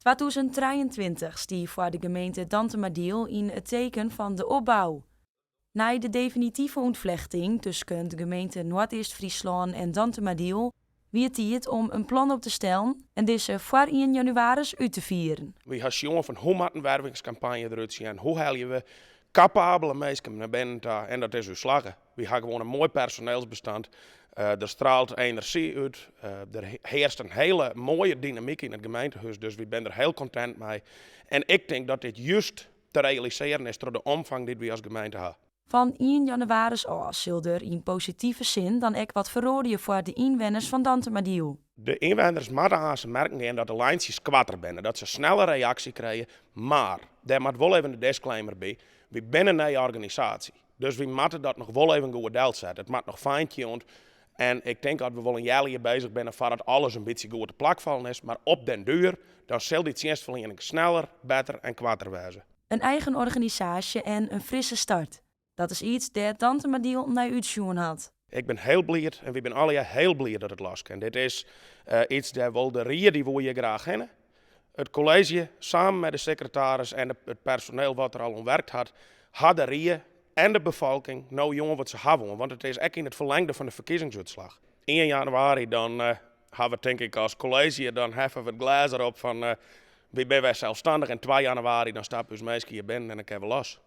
2023 stie voor de gemeente Dantemadiel in het teken van de opbouw. Na de definitieve ontvlechting tussen de gemeente Noord-Eerst-Friesland en Dantemadiel wie het tijd om een plan op te stellen en deze voor 1 januari uit te vieren. We hebben gezien van hoe moet een wervingscampagne eruit zien, hoe haal je capabele mensen naar binnen toe, en dat is uw slagen. We hebben gewoon een mooi personeelsbestand. Er straalt energie uit. Er heerst een hele mooie dynamiek in het gemeentehuis, dus we zijn er heel content mee. En ik denk dat dit juist te realiseren is door de omvang die we als gemeente hebben. Van 1 januari af zult er in positieve zin dan ook wat verrooien voor de inwoners van Dantemadiel. De inwoners moeten aan ze merken dat de lijntjes kwatter zijn, dat ze snelle reactie krijgen. Maar, daar moet wel even de disclaimer bij, we zijn een nieuwe organisatie. Dus we moeten dat nog wel even goed zetten. Het moet nog fine-tuned. En ik denk dat we wel een jaar hier bezig zijn voordat alles een beetje goed te plak vallen is. Maar op den duur, dan zal die dienstverlening sneller, beter en kwatter wezen. Een eigen organisatie en een frisse start. Dat is iets dat Dantemadiel naar uitzoeken had. Ik ben heel blij en we zijn alle jaar heel blij dat het los kan. Dit is iets dat wel de rie die we hier graag hebben. Het college, samen met de secretaris en het personeel wat er al om werkt had de rie en de bevolking nou jongen wat ze hebben. Want het is echt in het verlengde van de verkiezingsuitslag. 1 januari dan hebben we denk ik als college, dan heffen we het glas erop van wie ben wij zelfstandig. En 2 januari dan stappen we meisje hier binnen en dan kunnen we los.